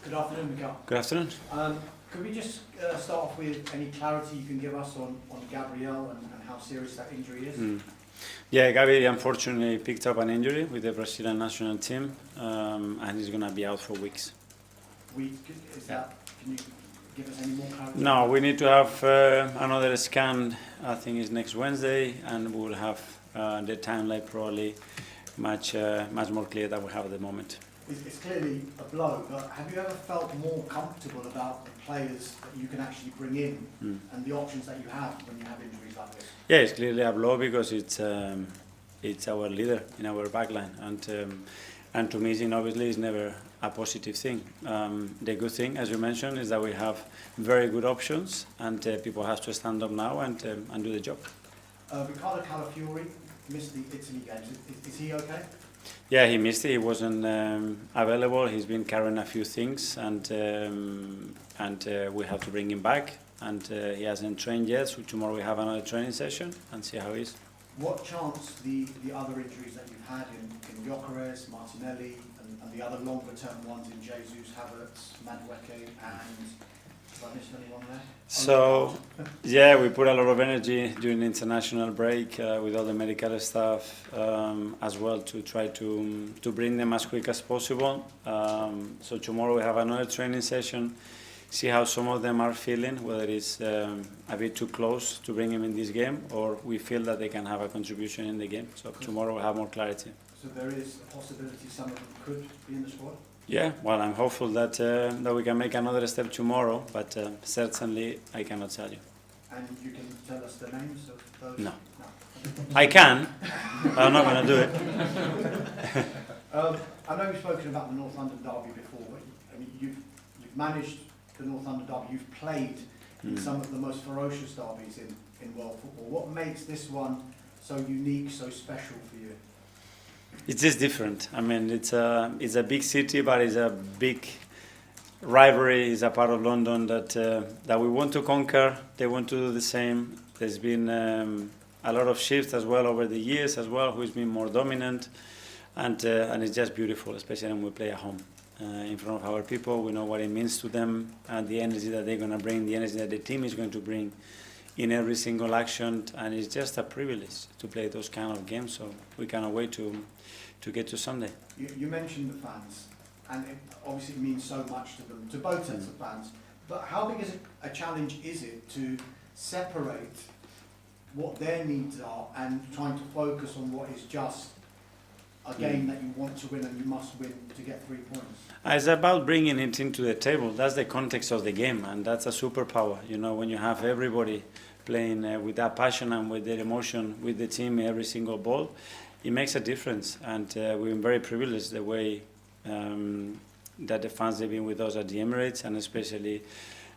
Good afternoon, Mikel. Good afternoon. Could we just start off with any clarity you can give us on Gabriel and how serious that injury is? Yeah, Gabi unfortunately picked up an injury with the Brazilian national team, and he's going to be out for weeks. Can you give us any more clarity? No, we need to have another scan. I think it's next Wednesday, and we'll have the timeline probably much more clear than we have at the moment. It's clearly a blow, but have you ever felt more comfortable about the players that you can actually bring in and the options that you have when you have injuries like this? Yeah, it's clearly a blow because it's our leader in our backline, and to missing obviously is never a positive thing. The good thing, as you mentioned, is that we have very good options, and people have to stand up now and do the job. Riccardo Calafiori missed the Italy games. Is he okay? Yeah, he missed it. He wasn't available. He's been carrying a few things, and we have to bring him back. And he hasn't trained yet, so tomorrow we have another training session and see how he is. What chance the other injuries that you've had in Gyökeres, Martinelli, and the other longer-term ones in Jesus, Havertz, Madueke, and have I missed anyone there? So, yeah, we put a lot of energy during the international break with all the medical staff as well to try to bring them as quick as possible. So tomorrow we have another training session, see how some of them are feeling, whether it's a bit too close to bring them in this game or we feel that they can have a contribution in the game. So tomorrow we'll have more clarity. So there is a possibility some of them could be in the squad? Yeah, well, I'm hopeful that we can make another step tomorrow, but certainly I cannot tell you. And you can tell us the names of those? No. I can, but I'm not going to do it. I know you've spoken about the North London derby before, but you've managed the North London derby, you've played in some of the most ferocious derbies in world football. What makes this one so unique, so special for you? It's just different. I mean, it's a big city, but it's a big rivalry. It's a part of London that we want to conquer. They want to do the same. There's been a lot of shifts as well over the years as well, who's been more dominant, and it's just beautiful, especially when we play at home in front of our people. We know what it means to them, and the energy that they're going to bring, the energy that the team is going to bring in every single action, and it's just a privilege to play those kind of games. So we cannot wait to get to Sunday. You mentioned the fans, and it obviously means so much to them, to both sets of fans. But how big is a challenge is it to separate what their needs are and trying to focus on what is just a game that you want to win and you must win to get 3 points? It's about bringing it into the table. That's the context of the game, and that's a superpower. You know, when you have everybody playing with that passion and with their emotion with the team every single ball, it makes a difference. And we've been very privileged the way that the fans have been with us at the Emirates, and especially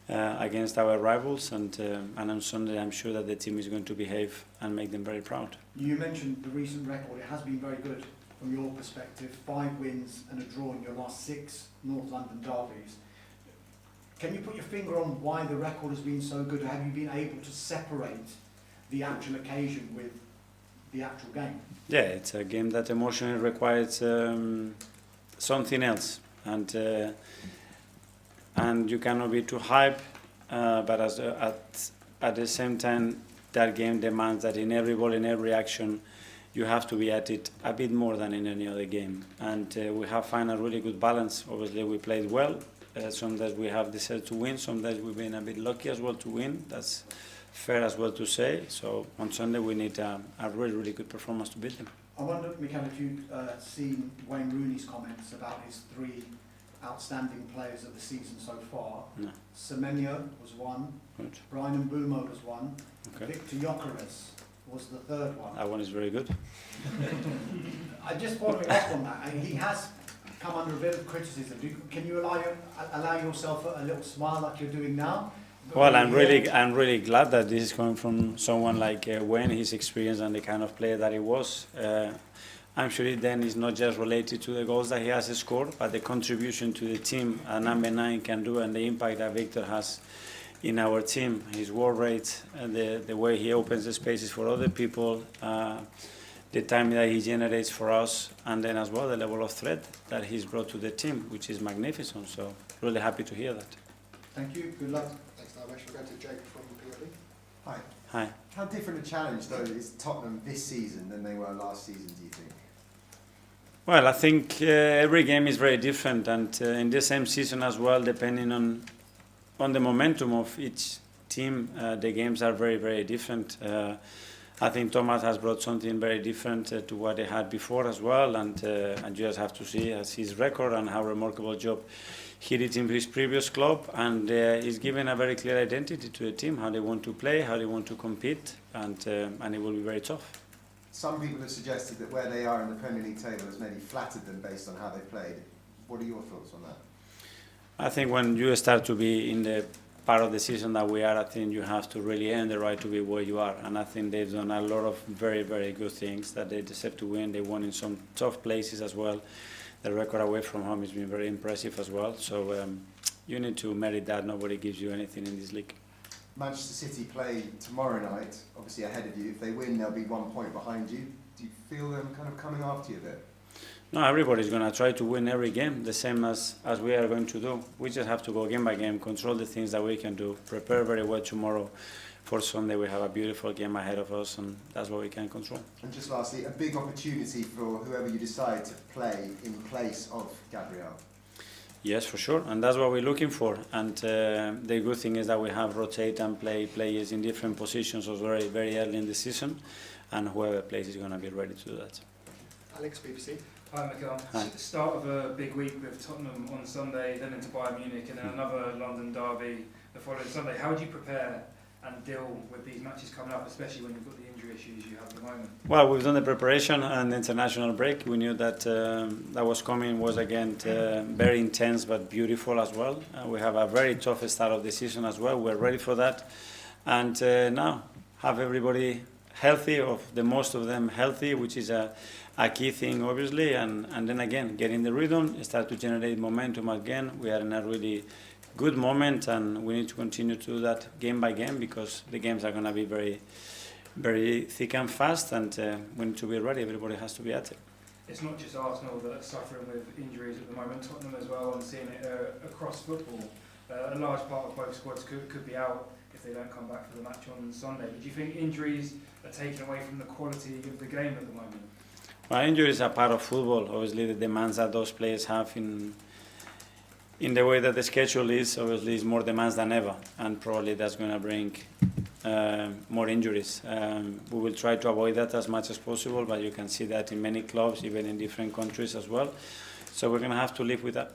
against our rivals. And on Sunday, I'm sure that the team is going to behave and make them very proud. You mentioned the recent record. It has been very good from your perspective. 5 wins and a draw in your last 6 North London derbies. Can you put your finger on why the record has been so good? Have you been able to separate the actual occasion with the actual game? Yeah, it's a game that emotionally requires something else, and you cannot be too hype, but at the same time, that game demands that in every ball, in every action, you have to be at it a bit more than in any other game, and we have found a really good balance. Obviously, we played well. Sometimes we have decided to win. Sometimes we've been a bit lucky as well to win. That's fair as well to say. So on Sunday we need a really, really good performance to beat them. I wonder, Mikel, if you've seen Wayne Rooney's comments about his 3 outstanding players of the season so far. No. Semenyo was one. Good. Brian Mbeumo was one. Okay. Victor Gyökeres was the 3rd one. That one is very good. I just following up on that, and he has come under a bit of criticism. Can you allow yourself a little smile like you're doing now? Well, I'm really glad that this is coming from someone like Wayne, his experience and the kind of player that he was. I'm sure it then is not just related to the goals that he has scored, but the contribution to the team number 9 can do, and the impact that Victor has in our team, his work rate, and the way he opens the spaces for other people, the time that he generates for us, and then as well the level of threat that he's brought to the team, which is magnificent. So really happy to hear that. Thank you, good luck. Thanks, Navesh. We'll go to Jake from PLB. Hi. Hi. How different a challenge, though, is Tottenham this season than they were last season, do you think? Well, I think every game is very different, and in the same season as well, depending on the momentum of each team, the games are very, very different. I think Thomas has brought something very different to what he had before as well, and you just have to see his record and how remarkable job he did in his previous club, and he's given a very clear identity to the team, how they want to play, how they want to compete, and it will be very tough. Some people have suggested that where they are in the Premier League table has maybe flattered them based on how they played. What are your thoughts on that? I think when you start to be in the part of the season that we are, I think you have to really earn the right to be where you are. And I think they've done a lot of very, very good things that they deserve to win. They won in some tough places as well. The record away from home has been very impressive as well. So you need to merit that. Nobody gives you anything in this league. Manchester City play tomorrow night, obviously ahead of you. If they win, they'll be 1 point behind you. Do you feel them kind of coming after you a bit? No, everybody's going to try to win every game, the same as we are going to do. We just have to go game by game, control the things that we can do, prepare very well tomorrow. For Sunday, we have a beautiful game ahead of us, and that's what we can control. And just lastly, a big opportunity for whoever you decide to play in place of Gabriel. Yes, for sure, and that's what we're looking for. And the good thing is that we have rotate and play players in different positions very, very early in the season, and whoever plays is going to be ready to do that. Alex, BBC. Hi, Mikel. Hi. Start of a big week with Tottenham on Sunday, then into Bayern Munich, and then another London derby the following Sunday. How would you prepare and deal with these matches coming up, especially when you've got the injury issues you have at the moment? Well, we've done the preparation and the international break. We knew that that was coming, was again very intense but beautiful as well. We have a very tough start of the season as well. We're ready for that. And now have everybody healthy, of the most of them healthy, which is a key thing, obviously. And then again, get in the rhythm, start to generate momentum again. We are in a really good moment, and we need to continue to do that game by game, because the games are going to be very, very thick and fast, and we need to be ready. Everybody has to be at it. It's not just Arsenal that are suffering with injuries at the moment, Tottenham as well. I'm seeing it across football. A large part of both squads could be out if they don't come back for the match on Sunday. But do you think injuries are taking away from the quality of the game at the moment? Well, injuries are part of football. Obviously, the demands that those players have in the way that the schedule is, obviously, is more demands than ever, and probably that's going to bring more injuries. We will try to avoid that as much as possible, but you can see that in many clubs, even in different countries as well. So we're going to have to live with that.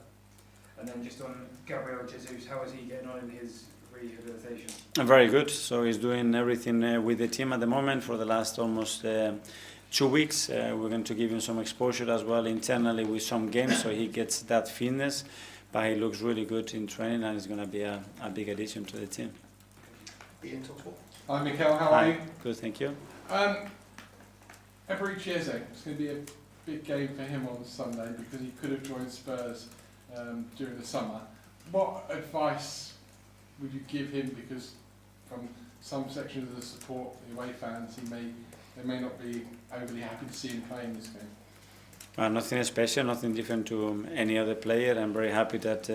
And then just on Gabriel Jesus, how is he getting on in his rehabilitation? Very good. So he's doing everything with the team at the moment for the last almost 2 weeks. We're going to give him some exposure as well internally with some games, so he gets that fitness. But he looks really good in training, and he's going to be a big addition to the team. Ian Tottenham. Hi Mikel, how are you? Good, thank you. Eberechieze, it's going to be a big game for him on Sunday because he could have joined Spurs during the summer. What advice would you give him, because from some sections of the support, the away fans, they may not be overly happy to see him playing this game? Nothing special, nothing different to any other player. I'm very happy that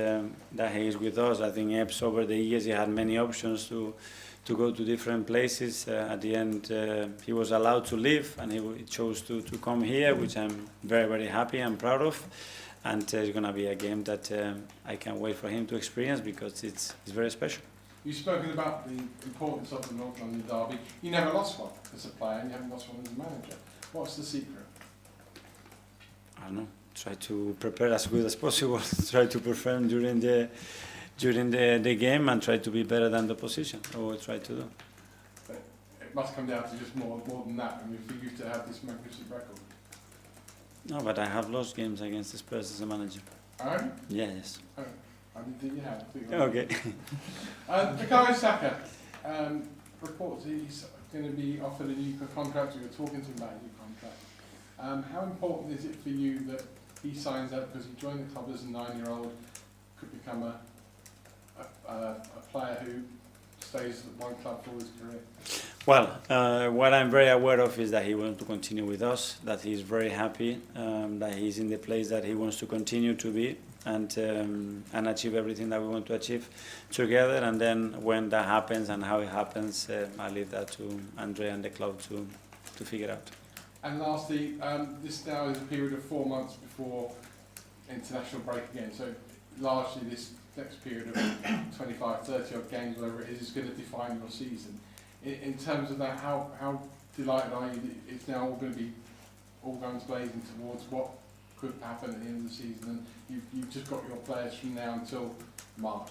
he is with us. I think Ebbs, over the years, he had many options to go to different places. At the end, he was allowed to leave, and he chose to come here, which I'm very, very happy and proud of. And it's going to be a game that I can't wait for him to experience, because it's very special. You've spoken about the importance of the North London derby. You never lost one as a player, and you haven't lost one as a manager. What's the secret? I don't know. Try to prepare as good as possible. Try to perform during the game, and try to be better than the opposition. Or we'll try to do. But it must come down to just more than that. I mean, for you to have this magnificent record. No, but I have lost games against the Spurs as a manager. Oh? Yes. Oh, I didn't think you had. Okay. Bukayo Saka, reports he's going to be offered a new contract, or you're talking to him about a new contract. How important is it for you that he signs up, because he joined the club as a 9-year-old, could become a player who stays at one club for his career? Well, what I'm very aware of is that he wants to continue with us, that he's very happy, that he's in the place that he wants to continue to be. and achieve everything that we want to achieve together. And then when that happens and how it happens, I leave that to Andre and the club to figure out. And lastly, this now is a period of 4 months before international break again. So largely this next period of 25, 30 odd games, whatever it is going to define your season. In terms of that, how delighted are you that it's now all going to be all guns blazing towards what could happen at the end of the season, and you've just got your players from now until March?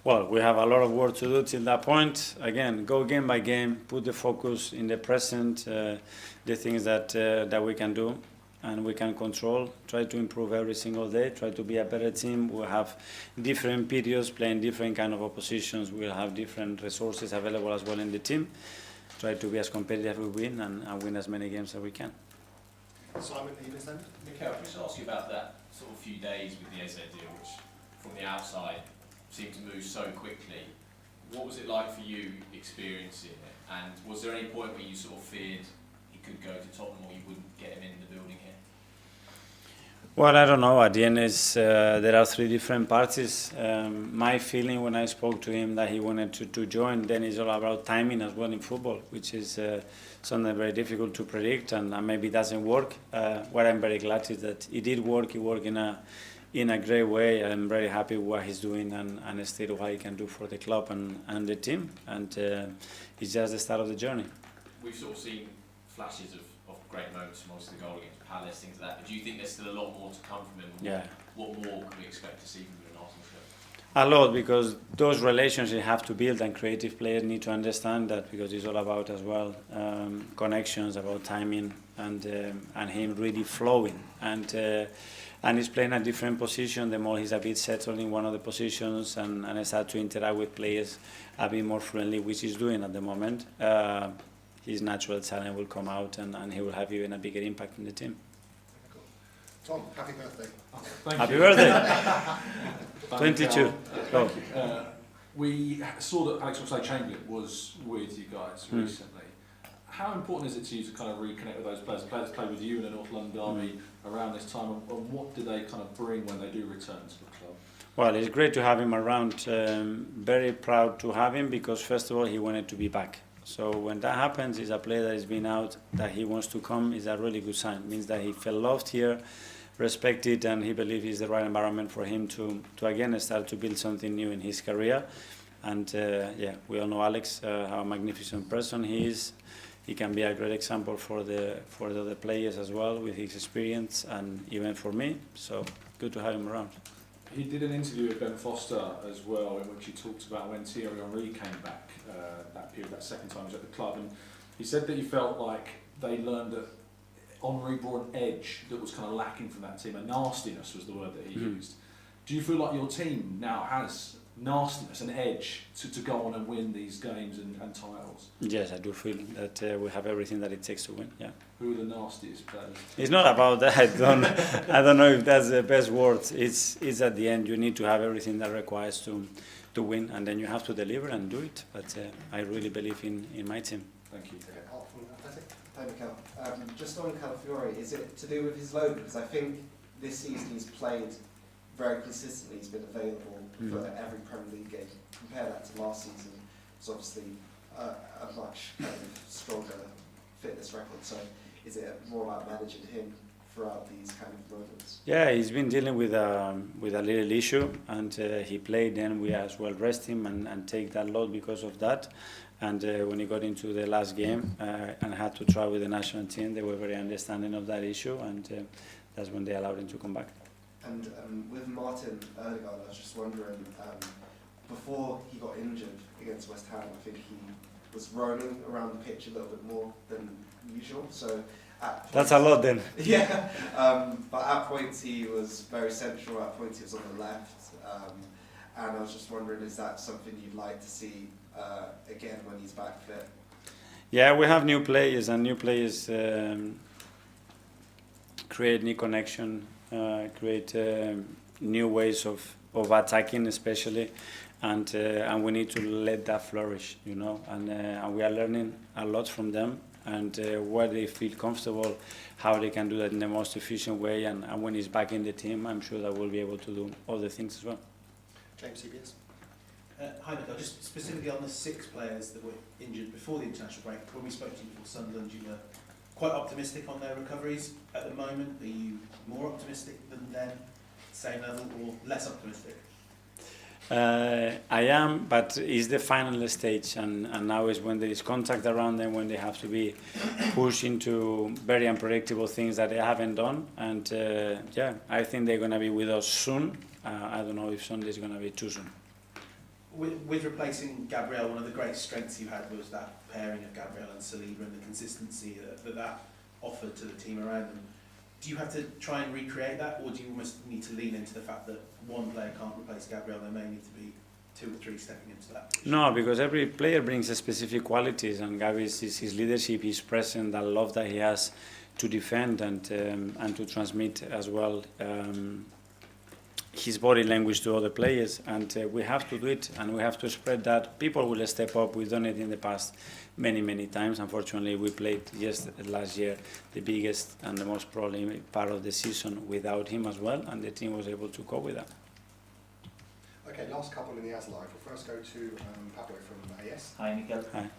Well, we have a lot of work to do till that point. Again, go game by game, put the focus in the present, the things that we can do and we can control, try to improve every single day, try to be a better team. We'll have different periods, playing different kind of oppositions. We'll have different resources available as well in the team. Try to be as competitive as we win and win as many games as we can. Simon, Evenson. Mikel, can I just ask you about that sort of few days with the Eze deal, which from the outside seemed to move so quickly. What was it like for you experiencing it? And was there any point where you sort of feared he could go to Tottenham or you wouldn't get him in the building here? Well, I don't know. At the end, there are three different parties. My feeling when I spoke to him that he wanted to join, then it's all about timing as well in football, which is something very difficult to predict and maybe doesn't work. What I'm very glad is that it did work. He worked in a great way. I'm very happy with what he's doing and still what he can do for the club and the team. And it's just the start of the journey. We've sort of seen flashes of great moments from obviously the goal against Palace, things like that. But do you think there's still a lot more to come from him? Yeah. What more can we expect to see from him in Arsenal? A lot, because those relationships have to build, and creative players need to understand that, because it's all about as well connections, about timing, and him really flowing. And he's playing a different position. The more he's a bit settled in one of the positions and start to interact with players a bit more friendly, which he's doing at the moment, his natural talent will come out and he will have even a bigger impact in the team. Tom, happy birthday. Happy birthday! 22. Go. We saw that Alex Oxlade-Chamberlain was with you guys recently. How important is it to you to kind of reconnect with those players? The players played with you in the North London Derby around this time, and what do they kind of bring when they do return to the club? Well, it's great to have him around. Very proud to have him because, first of all, he wanted to be back. So when that happens, is a player that has been out, that he wants to come, is a really good sign. It means that he felt loved here, respected, and he believes it's the right environment for him to again start to build something new in his career. And yeah, we all know Alex, how a magnificent person he is. He can be a great example for the other players as well with his experience, and even for me. So good to have him around. He did an interview with Ben Foster as well, in which he talked about when Thierry Henry came back that period, that second time he was at the club, and he said that he felt like they learned that Henry brought an edge that was kind of lacking from that team. A nastiness was the word that he used. Do you feel like your team now has nastiness, an edge to go on and win these games and titles? Yes, I do feel that we have everything that it takes to win. Yeah. Who are the nastiest players? It's not about that. I don't know if that's the best word. It's at the end you need to have everything that requires to win, and then you have to deliver and do it. But I really believe in my team. Thank you. Art from Athletic. Hi Mikel. Just on Calafiori, is it to do with his loan? Because I think this season he's played very consistently. He's been available for every Premier League game. Compare that to last season, it's obviously a much kind of stronger fitness record. So is it more about managing him throughout these kind of moments? Yeah, he's been dealing with a little issue, and he played. Then we as well rest him and take that load because of that. And when he got into the last game and had to try with the national team, they were very understanding of that issue, and that's when they allowed him to come back. And with Martin Ødegaard, I was just wondering, before he got injured against West Ham, I think he was roaming around the pitch a little bit more than usual. So that's a lot then. Yeah, but at points he was very central, at points he was on the left. And I was just wondering, is that something you'd like to see again when he's back fit? Yeah, we have new players, and new players create new connection, create new ways of attacking, especially, and we need to let that flourish, you know. And we are learning a lot from them, and where they feel comfortable, how they can do that in the most efficient way. And when he's back in the team, I'm sure that we'll be able to do other things as well. James, CBS. Hi, Mikel. Just specifically on the 6 players that were injured before the international break, when we spoke to you before Sunderland, you were quite optimistic on their recoveries. At the moment, are you more optimistic than them, same level, or less optimistic? I am, but it's the final stage, and now is when there is contact around them, when they have to be pushed into very unpredictable things that they haven't done. And yeah, I think they're going to be with us soon. I don't know if Sunday is going to be too soon. With replacing Gabriel, one of the great strengths you had was that pairing of Gabriel and Saliba and the consistency that offered to the team around them. Do you have to try and recreate that, or do you almost need to lean into the fact that one player can't replace Gabriel? There may need to be 2 or 3 stepping into that position. No, because every player brings a specific qualities, and Gabri's his leadership, his presence, that love that he has to defend and to transmit as well his body language to other players, and we have to do it, and we have to spread that. People will step up. We've done it in the past many times. Unfortunately, we played last year the biggest and the most probably part of the season without him as well, and the team was able to cope with that. Okay, last couple in the AS Live. We'll first go to Pablo from AS. Hi, Mikel. Hi.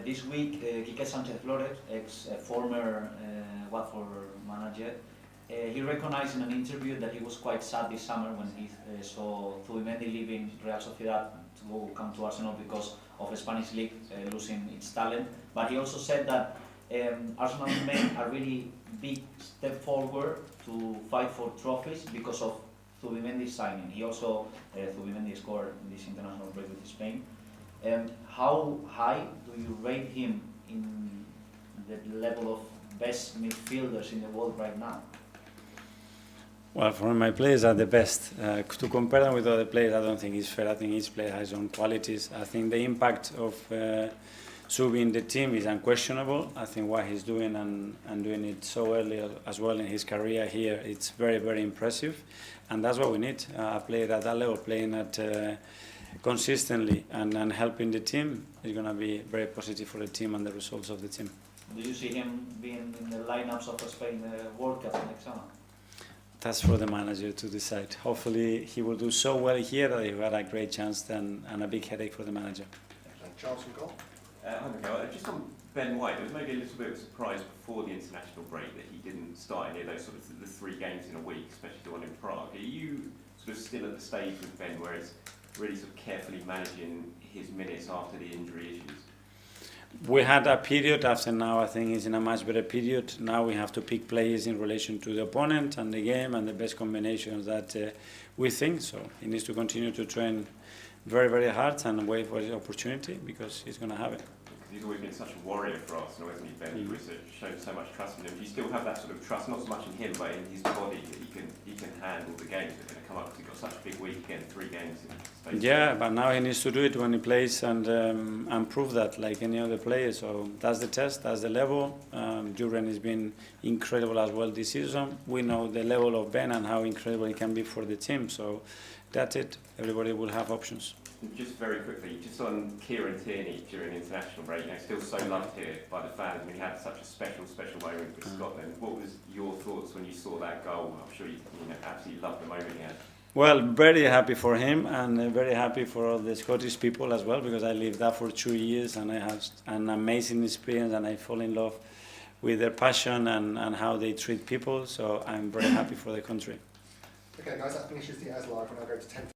This week, Quique Sánchez-Flores, former Watford manager, he recognized in an interview that he was quite sad this summer when he saw Zubimendi leaving Real Sociedad to come to Arsenal because of the Spanish league losing its talent. But he also said that Arsenal made a really big step forward to fight for trophies because of Zubimendi's signing. He also, Zubimendi scored in this international break with Spain. How high do you rate him in the level of best midfielders in the world right now? Well, for my players are the best. To compare them with other players, I don't think it's fair. I think each player has his own qualities. I think the impact of Zubi in the team is unquestionable. I think what he's doing and doing it so early as well in his career here, it's very impressive. And that's what we need. A player at that level, playing at consistently and helping the team is going to be very positive for the team and the results of the team. Do you see him being in the lineups of Spain World Cup next summer? That's for the manager to decide. Hopefully he will do so well here that he will have a great chance and a big headache for the manager. Charles from Goal. Hi, Mikel. Just on Ben White, there was maybe a little bit of a surprise before the international break that he didn't start any of those sort of the 3 games in a week, especially the one in Prague. Are you sort of still at the stage with Ben where it's really sort of carefully managing his minutes after the injury issues? We had a period after now. I think it's in a much better period. Now we have to pick players in relation to the opponent and the game and the best combinations that we think. So he needs to continue to train very hard and wait for his opportunity because he's going to have it. He's always been such a warrior for Arsenal, hasn't he, Ben? He's shown so much trust in him. Do you still have that sort of trust, not so much in him, but in his body, that he can handle the games that are going to come up? Because he's got such a big week again, 3 games in space. Yeah, but now he needs to do it when he plays and prove that like any other player. So that's the test, that's the level. Duran has been incredible as well this season. We know the level of Ben and how incredible he can be for the team. So that's it. Everybody will have options. Just very quickly, just on Kieran Tierney during international break, still so loved here by the fans. I mean, he had such a special moment for Scotland. What was your thoughts when you saw that goal? I'm sure you absolutely loved the moment he had. Well, very happy for him and very happy for all the Scottish people as well, because I lived there for 2 years and I have an amazing experience and I fall in love with their passion and how they treat people. So I'm very happy for the country. Okay, guys, that finishes the AS Live. We'll now go to 10.